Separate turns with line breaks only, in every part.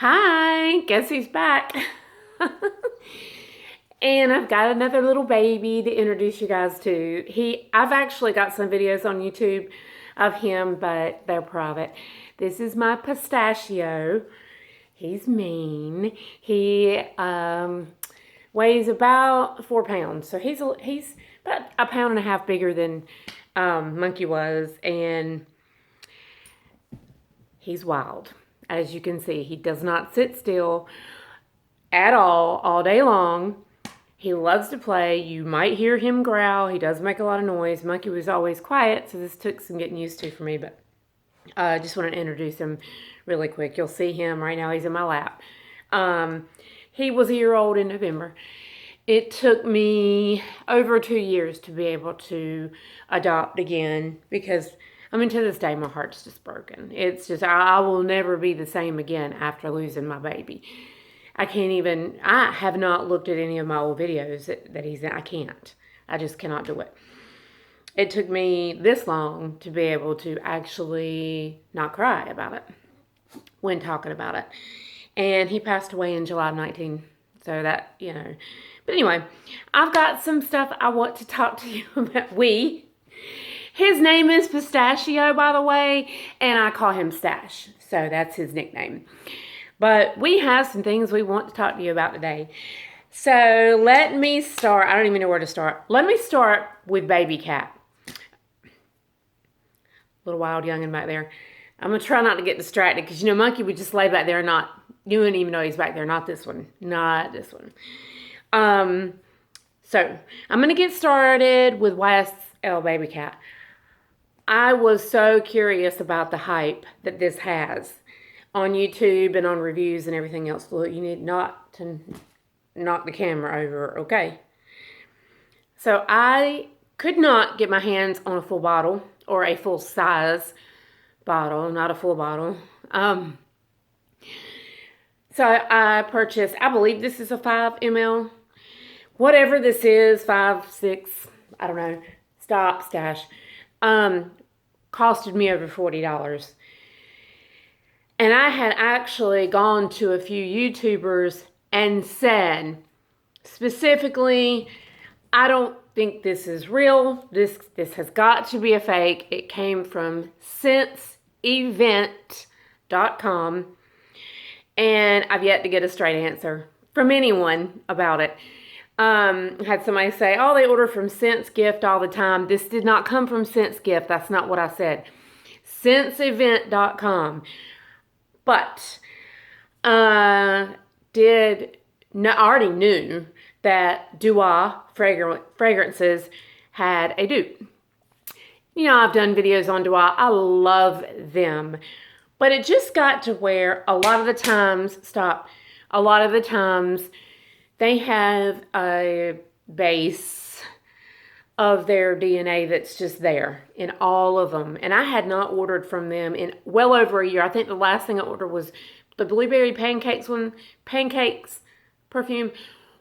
Hi, guess who's back? And I've got another little baby to introduce you guys to. I've actually got some videos on YouTube of him, but they're private. This is my pistachio. He's mean. He weighs about 4 pounds, so he's about a pound and a half bigger than Monkey was, and he's wild. As you can see, he does not sit still at all day long. He loves to play. You might hear him growl. He does make a lot of noise. Monkey was always quiet, so this took some getting used to for me, but I just want to introduce him really quick. You'll see him right now. He's in my lap. He was a year old in November. It took me over 2 years to be able to adopt again because, I mean, to this day, my heart's just broken. It's just, I will never be the same again after losing my baby. I have not looked at any of my old videos that he's in. I can't. I just cannot do it. It took me this long to be able to actually not cry about it when talking about it. And he passed away in July of 19. So that, you know. But anyway, I've got some stuff I want to talk to you about. His name is Pistachio, by the way, and I call him Stash. So that's his nickname. But we have some things we want to talk to you about today. So let me start. I don't even know where to start. Let me start with Babycat. Little wild youngin' back there. I'm going to try not to get distracted because, you know, Monkey would just lay back there and you wouldn't even know he's back there. Not this one. Not this one. So I'm going to get started with YSl Babycat. I was so curious about the hype that this has on YouTube and on reviews and everything else. Look, you need not to knock the camera over, okay? So I could not get my hands on a full bottle or a full size bottle, not a full bottle. So I purchased, I believe this is a 5 ml. Whatever this is, 5, 6, I don't know. Stop, Stash. Costed me over $40. And I had actually gone to a few YouTubers and said, specifically, I don't think this is real. This has got to be a fake. It came from SenseEvent.com. And I've yet to get a straight answer from anyone about it. Had somebody say, oh, they order from Sense Gift all the time. This did not come from Sense Gift. That's not what I said. SenseEvent.com. But I already knew that Dupes fragrances had a dupe. You know, I've done videos on Dupes. I love them. But it just got to where a lot of the times they have a base of their DNA that's just there in all of them. And I had not ordered from them in well over a year. I think the last thing I ordered was the Blueberry Pancakes perfume,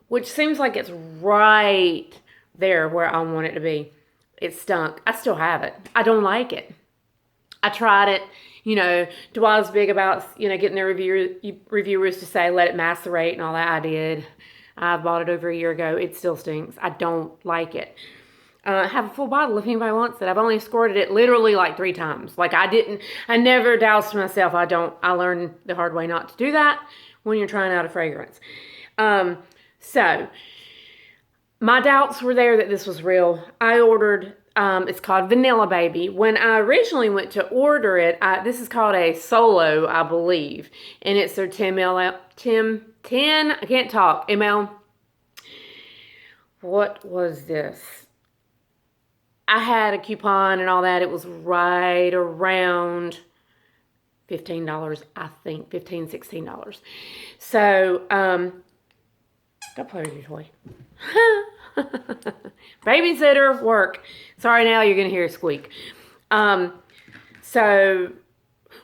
which seems like it's right there where I want it to be. It stunk. I still have it. I don't like it. I tried it. You know, Dupes big about, you know, getting their reviewers to say let it macerate and all that. I did. I bought it over a year ago. It still stinks. I don't like it. I have a full bottle if anybody wants it. I've only squirted it literally like 3 times. Like I never doused myself. I learned the hard way not to do that when you're trying out a fragrance. So my doubts were there that this was real. I ordered, it's called Vanilla Baby. When I originally went to order it, this is called a Solo, I believe. And it's their 10 ml, I can't talk, ml. What was this? I had a coupon and all that. It was right around $15, I think. $15, $16. So, don't play with your toy. Babysitter, work. Sorry, now you're going to hear a squeak. So,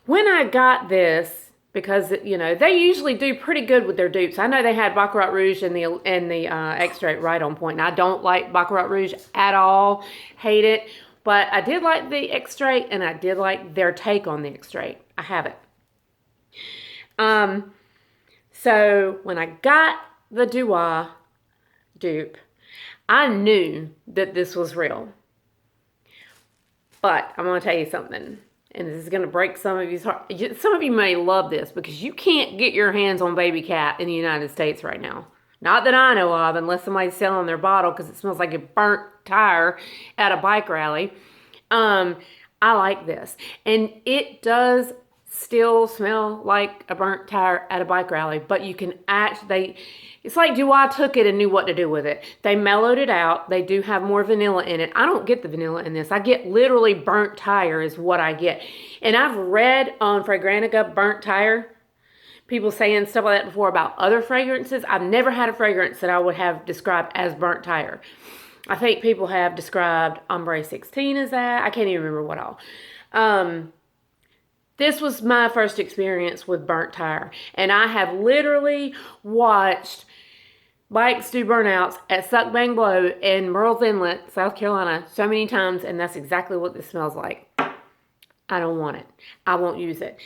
when I got this, because, you know, they usually do pretty good with their dupes. I know they had Baccarat Rouge and the extract right on point. And I don't like Baccarat Rouge at all. Hate it. But I did like the extract, and I did like their take on the extract. I have it. So when I got the dupe, I knew that this was real. But I'm going to tell you something, and this is going to break some of you's heart. Some of you may love this because you can't get your hands on Babycat in the United States right now. Not that I know of, unless somebody's selling their bottle because it smells like a burnt tire at a bike rally. I like this. And it does still smell like a burnt tire at a bike rally, but you can actually, it's like Dupes took it and knew what to do with it. They mellowed it out. They do have more vanilla in it. I don't get the vanilla in this. I get literally burnt tire is what I get. And I've read on Fragrantica burnt tire, people saying stuff like that before about other fragrances. I've never had a fragrance that I would have described as burnt tire. I think people have described Ambre 16 as that. I can't even remember what all. This was my first experience with burnt tire. And I have literally watched bikes do burnouts at Suck Bang Blow in Murrells Inlet, South Carolina, so many times. And that's exactly what this smells like. I don't want it. I won't use it.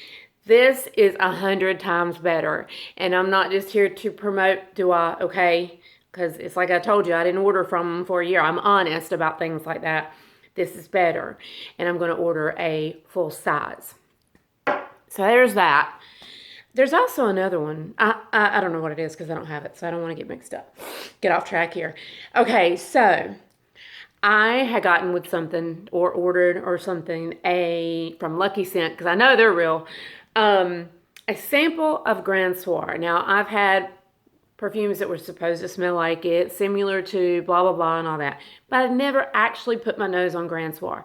This is 100 times better. And I'm not just here to promote Dupes, okay? Because it's like I told you, I didn't order from them for a year. I'm honest about things like that. This is better. And I'm going to order a full size. So there's that. There's also another one. I don't know what it is because I don't have it. So I don't want to get mixed up. Get off track here. Okay, so I had gotten with something or ordered or something from Lucky Scent because I know they're real. A sample of Grand Soir. Now, I've had perfumes that were supposed to smell like it, similar to blah, blah, blah, and all that. But I've never actually put my nose on Grand Soir.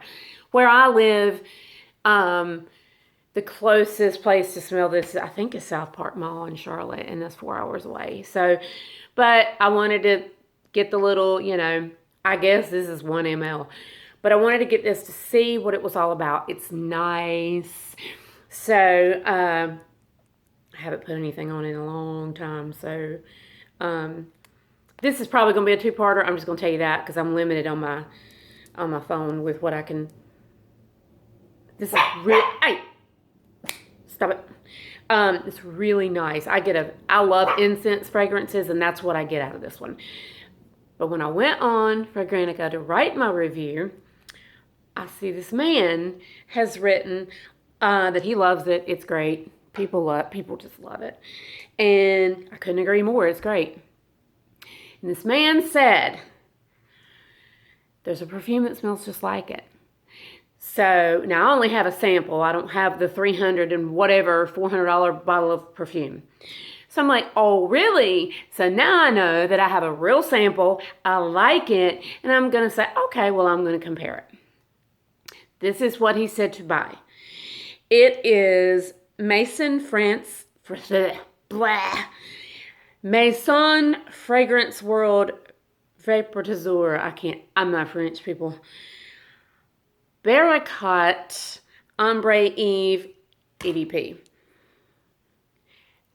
Where I live, the closest place to smell this, I think, is South Park Mall in Charlotte, and that's 4 hours away. So, but I wanted to get the little, I guess this is 1 ml. But I wanted to get this to see what it was all about. It's nice. So, I haven't put anything on in a long time. So, this is probably going to be a 2-parter. I'm just going to tell you that because I'm limited on my phone with what I can. This is really, hey, stop it. It's really nice. I love incense fragrances, and that's what I get out of this one. But when I went on Fragrantica to write my review, I see this man has written that he loves it. It's great. People just love it. And I couldn't agree more. It's great. And this man said, there's a perfume that smells just like it. So now I only have a sample. I don't have the 300 and whatever $400 bottle of perfume. So I'm like, oh, really? So now I know that I have a real sample. I like it. And I'm going to say, okay, well, I'm going to compare it. This is what he said to buy. It is Maison France, Maison Fragrance World Vaporizeur. I'm not French, people. Barakkat Ambre Eve EDP.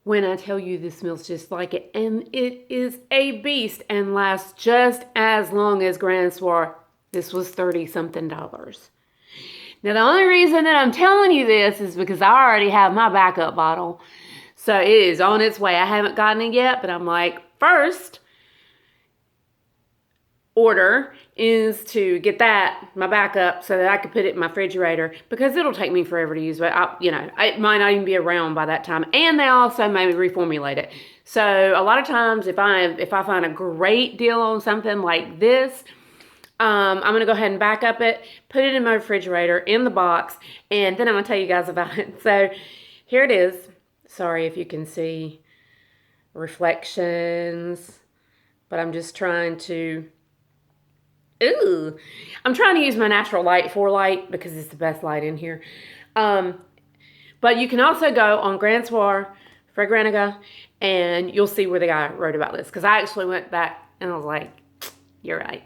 When I tell you this smells just like it, and it is a beast and lasts just as long as Grand Soir. This was $30-something. Now, the only reason that I'm telling you this is because I already have my backup bottle. So it is on its way. I haven't gotten it yet, but I'm like, first order is to get my backup, so that I could put it in my refrigerator, because it'll take me forever to use, but it might not even be around by that time. And they also maybe reformulate it. So a lot of times if I find a great deal on something like this, I'm going to go ahead and back up it, put it in my refrigerator in the box, and then I'm going to tell you guys about it. So here it is. Sorry if you can see reflections, but I'm just trying to, I'm trying to use my natural light for light because it's the best light in here. But you can also go on Grand Soir, Fragrantica, and you'll see where the guy wrote about this, because I actually went back and I was like, you're right.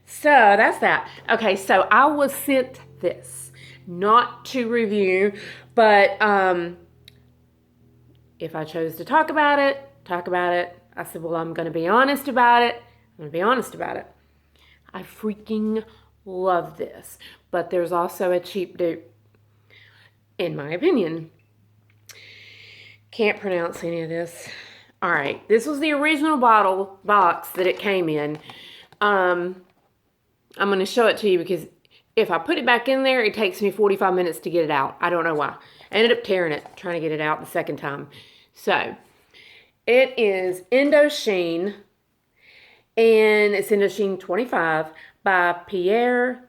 So that's that. Okay, so I was sent this, not to review, but if I chose to talk about it. I said, well, I'm going to be honest about it. I freaking love this. But there's also a cheap dupe, in my opinion. Can't pronounce any of this. All right, this was the original box that it came in. I'm going to show it to you because if I put it back in there, it takes me 45 minutes to get it out. I don't know why. I ended up tearing it, trying to get it out the second time. So, it is Indochine, and it's Indochine 25 by Pierre,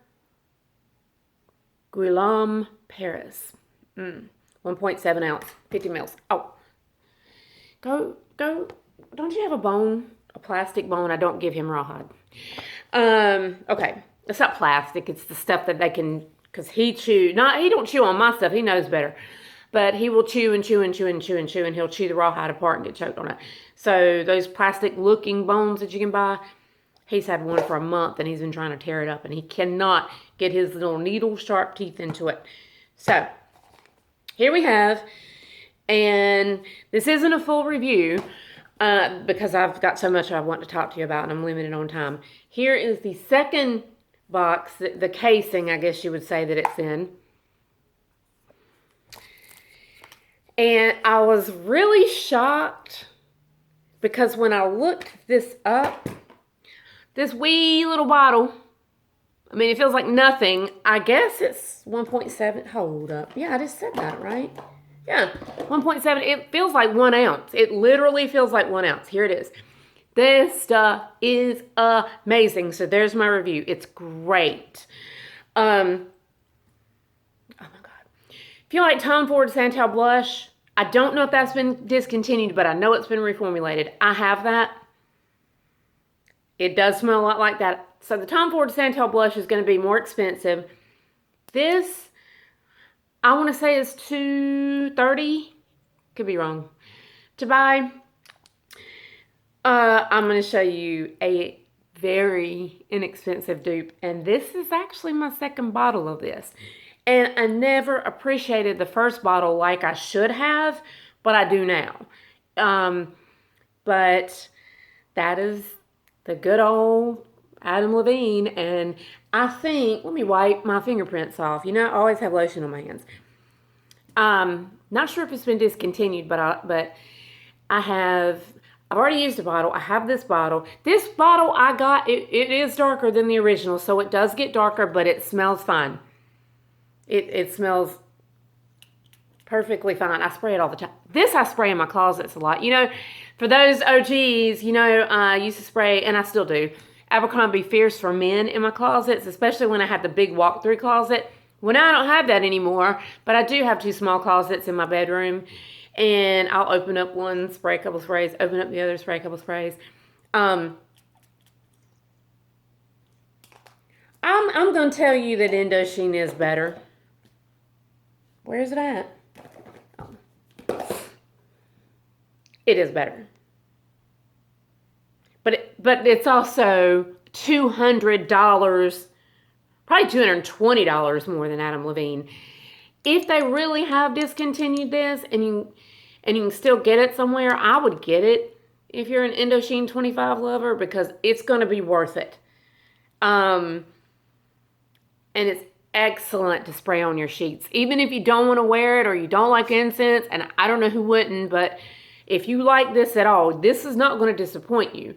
Guillaume, Paris. 1.7 ounce, 50 mils. Oh, go. Don't you have a bone? A plastic bone? I don't give him rawhide. Okay. It's not plastic. It's the stuff that they can, because he don't chew on my stuff. He knows better. But he will chew and chew and chew and chew and chew, and he'll chew the rawhide apart and get choked on it. So those plastic looking bones that you can buy, he's had one for a month and he's been trying to tear it up and he cannot get his little needle sharp teeth into it. So here we have, and this isn't a full review because I've got so much I want to talk to you about and I'm limited on time. Here is the second box, the casing, I guess you would say that it's in. And I was really shocked because when I looked this up, this wee little bottle, I mean, it feels like nothing. I guess it's 1.7. Hold up. Yeah, I just said that, right? Yeah, 1.7. It feels like 1 ounce. It literally feels like 1 ounce. Here it is. This stuff is amazing. So there's my review. It's great. Oh my God. If you like Tom Ford Santal Blush, I don't know if that's been discontinued, but I know it's been reformulated. I have that. It does smell a lot like that. So the Tom Ford Santal Blush is going to be more expensive. This, I want to say, is $230. Could be wrong. To buy. I'm going to show you a very inexpensive dupe. And this is actually my second bottle of this. And I never appreciated the first bottle like I should have, but I do now. But that is the good old Adam Levine. And I think, let me wipe my fingerprints off. You know, I always have lotion on my hands. Not sure if it's been discontinued, but I've already used a bottle. I have this bottle. This bottle I got, it is darker than the original, so it does get darker, but it smells fine. It smells perfectly fine. I spray it all the time. This I spray in my closets a lot. You know, for those OGs, you know, I used to spray, and I still do, Abercrombie Fierce for Men in my closets, especially when I had the big walk-through closet. Well, now I don't have that anymore, but I do have 2 small closets in my bedroom, and I'll open up one, spray a couple sprays, open up the other, spray a couple sprays. I'm going to tell you that Indochine is better. Where is it at? Oh. It is better. But it's also $200, probably $220 more than Adam Levine. If they really have discontinued this and you can still get it somewhere, I would get it if you're an Indochine 25 lover because it's going to be worth it. And it's excellent to spray on your sheets. Even if you don't want to wear it or you don't like incense, and I don't know who wouldn't, but if you like this at all, this is not going to disappoint you.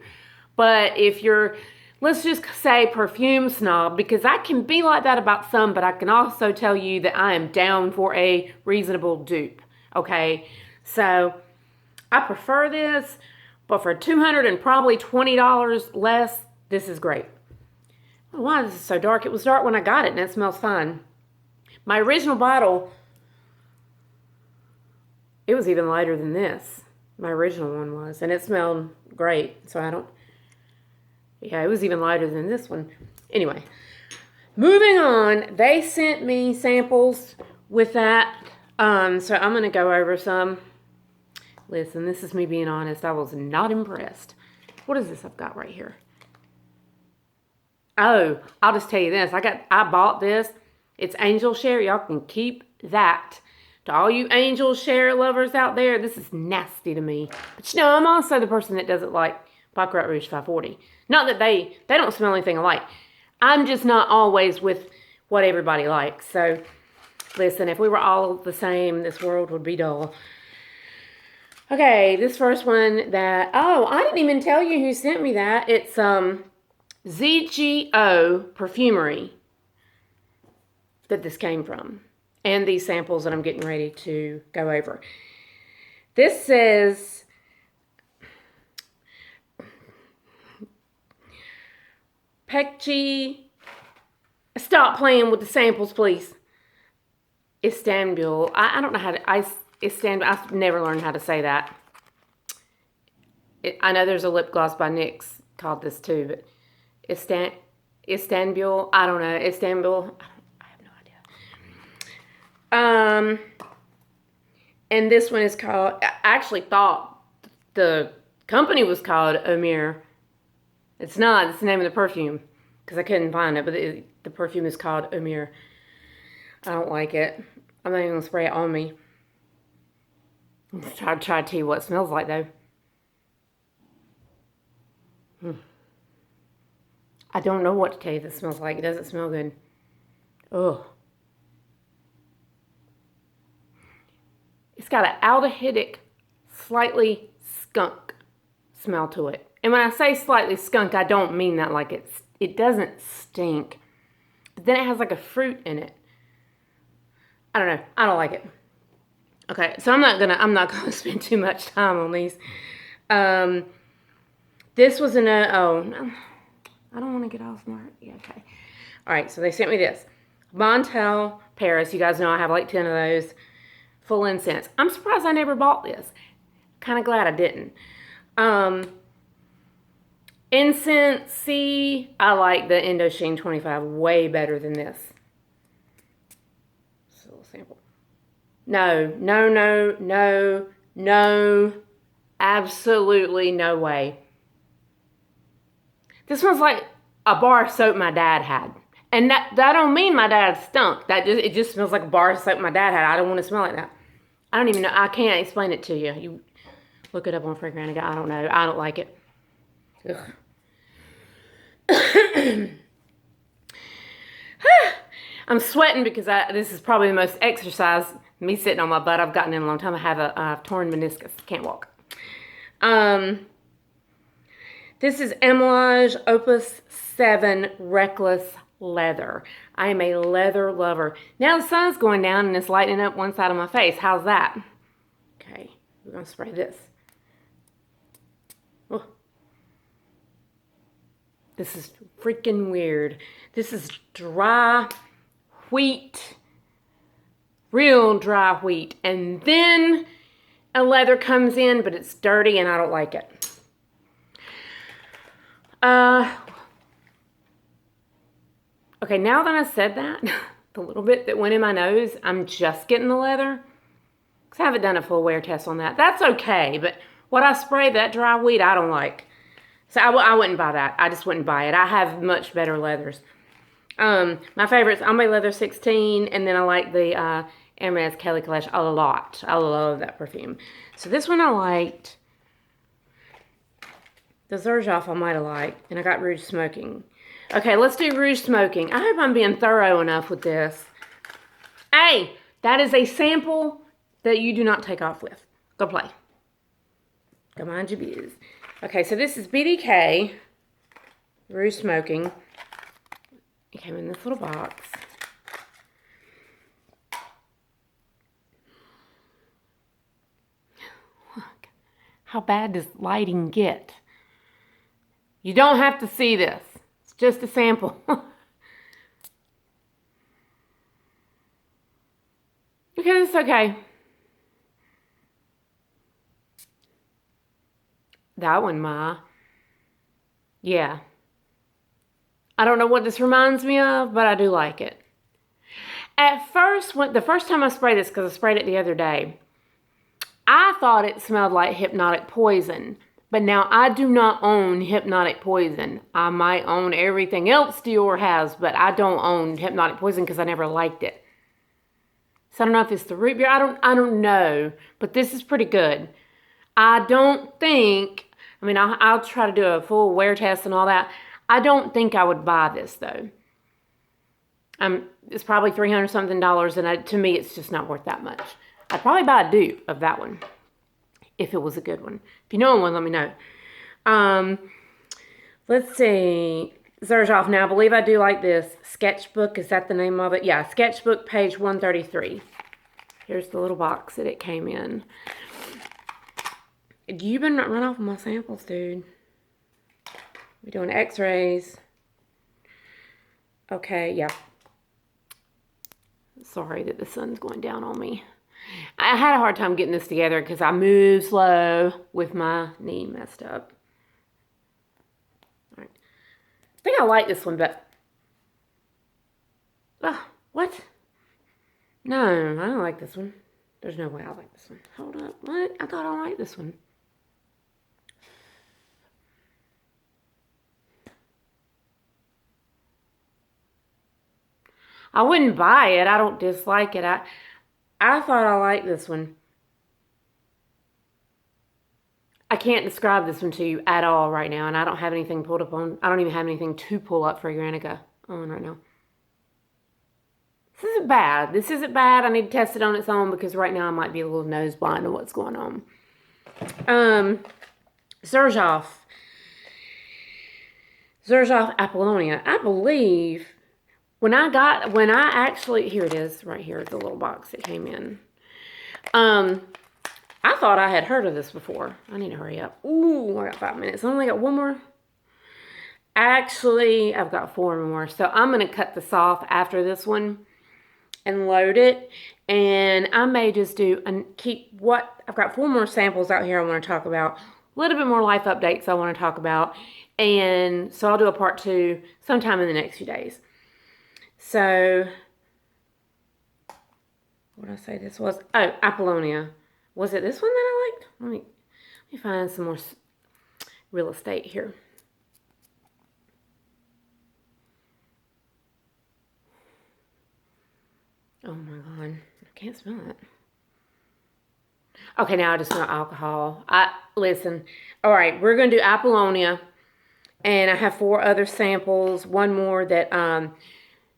But if you're, let's just say, perfume snob, because I can be like that about some, but I can also tell you that I am down for a reasonable dupe, okay? So I prefer this, but for $200 and probably $20 less, this is great. Why is this so dark? It was dark when I got it, and it smells fine. My original bottle, it was even lighter than this. My original one was, and it smelled great. So yeah, it was even lighter than this one. Anyway, moving on. They sent me samples with that, so I'm going to go over some. Listen, this is me being honest. I was not impressed. What is this I've got right here? Oh, I'll just tell you this. I bought this. It's Angel Share. Y'all can keep that. To all you Angel Share lovers out there, this is nasty to me. But you know, I'm also the person that doesn't like Barakkat Rouge 540. Not that they don't smell anything alike. I'm just not always with what everybody likes. So, listen, if we were all the same, this world would be dull. Okay, this first one that, oh, I didn't even tell you who sent me that. It's ZGO Perfumery that this came from. And these samples that I'm getting ready to go over. This says, Pekji, stop playing with the samples, please. Istanbul. I don't know how to, Istanbul. I've never learned how to say that. I know there's a lip gloss by NYX called this too, but Istanbul. I don't know. Istanbul. I have no idea. And this one is called, I actually thought the company was called Eau Mer. It's not. It's the name of the perfume because I couldn't find it, but the perfume is called Eau Mer. I don't like it. I'm not even going to spray it on me. I'll try to tell you what it smells like, though. I don't know what to tell you this smells like. It doesn't smell good. Ugh. It's got an aldehydic, slightly skunk smell to it. And when I say slightly skunk, I don't mean that like it doesn't stink. But then it has like a fruit in it. I don't know. I don't like it. Okay, so I'm not gonna spend too much time on these. This was oh no, I don't want to get off smart. Yeah, okay. All right, so they sent me this Montale Paris. You guys know I have like 10 of those. Full incense. I'm surprised I never bought this. Kind of glad I didn't. Incensey. I like the Indochine 25 way better than this. Just a little sample. No, no, no, no, no. Absolutely no way. This smells like a bar of soap my dad had. And that don't mean my dad stunk. It just smells like a bar of soap my dad had. I don't want to smell like that. I don't even know. I can't explain it to you. You look it up on Fragrant. I don't know. I don't like it. Ugh. I'm sweating because this is probably the most exercise, me sitting on my butt, I've gotten in a long time. I have a torn meniscus. Can't walk. This is Amouage Opus 7 Reckless Leather. I am a leather lover. Now the sun's going down and it's lightening up one side of my face. How's that? Okay, we're going to spray this. Oh. This is freaking weird. This is dry wheat. Real dry wheat. And then a leather comes in, but it's dirty and I don't like it. Okay, now that I said that, the little bit that went in my nose, I'm just getting the leather. Because I haven't done a full wear test on that. That's okay, but what I sprayed, that dry wheat, I don't like. So I wouldn't buy that. I just wouldn't buy it. I have much better leathers. My favorite's Ambre Leather 16, and then I like the Hermes Kelly Collection a lot. I love that perfume. So this one I liked. The Xerjoff I might have liked, and I got Rouge Smoking. Okay, let's do Rouge Smoking. I hope I'm being thorough enough with this. Hey, that is a sample that you do not take off with. Go play. Go mind your biz. Okay, so this is BDK Rouge Smoking. It came in this little box. Look, how bad does lighting get? You don't have to see this. It's just a sample. Okay, it's okay. That one, Ma. Yeah. I don't know what this reminds me of, but I do like it. At first, the first time I sprayed this, because I sprayed it the other day, I thought it smelled like Hypnotic Poison. But now I do not own Hypnotic Poison. I might own everything else Dior has, but I don't own Hypnotic Poison because I never liked it. So I don't know if it's the root beer. I don't know, but this is pretty good. I don't think, I mean, I'll try to do a full wear test and all that. I don't think I would buy this though. It's probably $300 something, and to me, it's just not worth that much. I'd probably buy a dupe of that one. if it was a good one. If you know one, let me know. Let's see. Xerjoff. Now, I believe I do like this. Sketchbook. Is that the name of it? Yeah. Sketchbook, page 133. Here's the little box that it came in. You better not run off with my samples, dude. We're doing x-rays. Okay, yeah. Sorry that the sun's going down on me. I had a hard time getting this together because I moved slow with my knee messed up. All right. I think I like this one, but... Oh, what? No, I don't like this one. There's no way I like this one. Hold up. What? I thought I liked this one. I wouldn't buy it. I don't dislike it. I thought I liked this one. I can't describe this one to you at all right now, and I don't have anything pulled up on. I don't even have anything to pull up for Granica on right now. This isn't bad. This isn't bad. I need to test it on its own because right now I might be a little nose blind to what's going on. Xerjoff Apollonia. I believe when I actually, here it is, right here, the little box that came in. I thought I had heard of this before. I need to hurry up. Ooh, I got 5 minutes. I only got one more. Actually, I've got 4 more. So I'm going to cut this off after this one and load it. And I may just do and keep what I've got 4 more samples out here I want to talk about. A little bit more life updates I want to talk about. And so I'll do a part 2 sometime in the next few days. So, what did I say this was? Oh, Apollonia. Was it this one that I liked? Let me find some more real estate here. Oh my God, I can't smell it. Okay, now I just smell alcohol. Listen. All right, we're gonna do Apollonia, and I have 4 other samples. One more that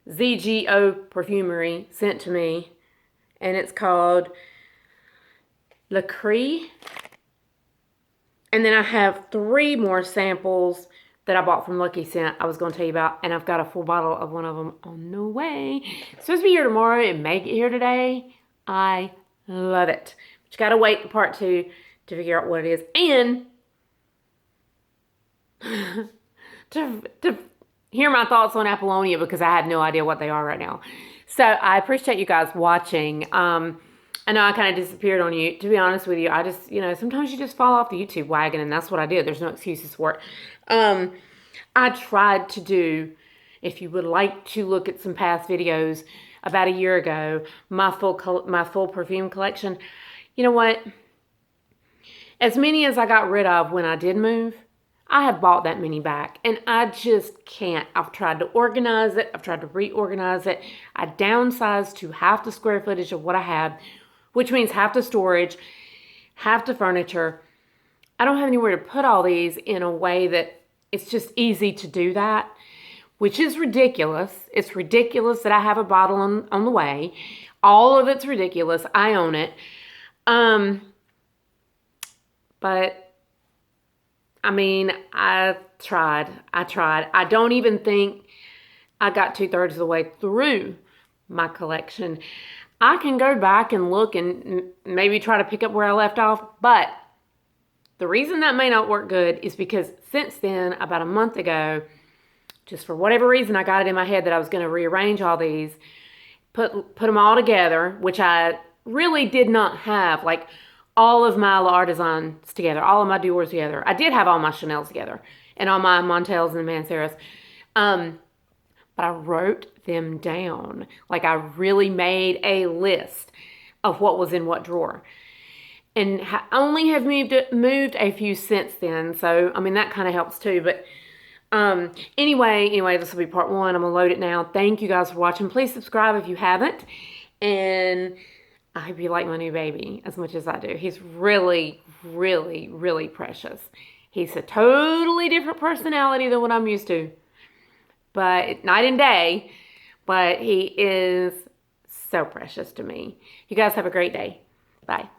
ZGO Perfumery sent to me, and it's called Le Cree. And then I have 3 more samples that I bought from Lucky Scent I was going to tell you about, and I've got a full bottle of one of them on the way. It's supposed to be here tomorrow. It may get here today. I love it. But you got to wait for part 2 to figure out what it is. And to hear my thoughts on Apollonia, because I have no idea what they are right now. So I appreciate you guys watching. I know I kind of disappeared on you. To be honest with you, I just, sometimes you just fall off the YouTube wagon, and that's what I did. There's no excuses for it. I tried to do, if you would like to look at some past videos about a year ago, my full perfume collection. You know what? As many as I got rid of when I did move, I have bought that many back, and I just can't. I've tried to organize it. I've tried to reorganize it. I downsized to half the square footage of what I had, which means half the storage, half the furniture. I don't have anywhere to put all these in a way that it's just easy to do that, which is ridiculous. It's ridiculous that I have a bottle on the way. All of it's ridiculous. I own it. But, I mean, I tried. I don't even think I got 2/3 of the way through my collection. I can go back and look and maybe try to pick up where I left off, but the reason that may not work good is because since then, about a month ago, just for whatever reason, I got it in my head that I was going to rearrange all these, put them all together, which I really did not have, like all of my L'Artisans together, all of my Dior's together. I did have all my Chanel's together and all my Montales and Manceras. But I wrote them down. Like I really made a list of what was in what drawer. And only have moved a few since then. So, I mean, that kind of helps too. But anyway, this will be part 1. I'm going to load it now. Thank you guys for watching. Please subscribe if you haven't. And I hope you like my new baby as much as I do. He's really, really, really precious. He's a totally different personality than what I'm used to. But night and day, but he is so precious to me. You guys have a great day. Bye.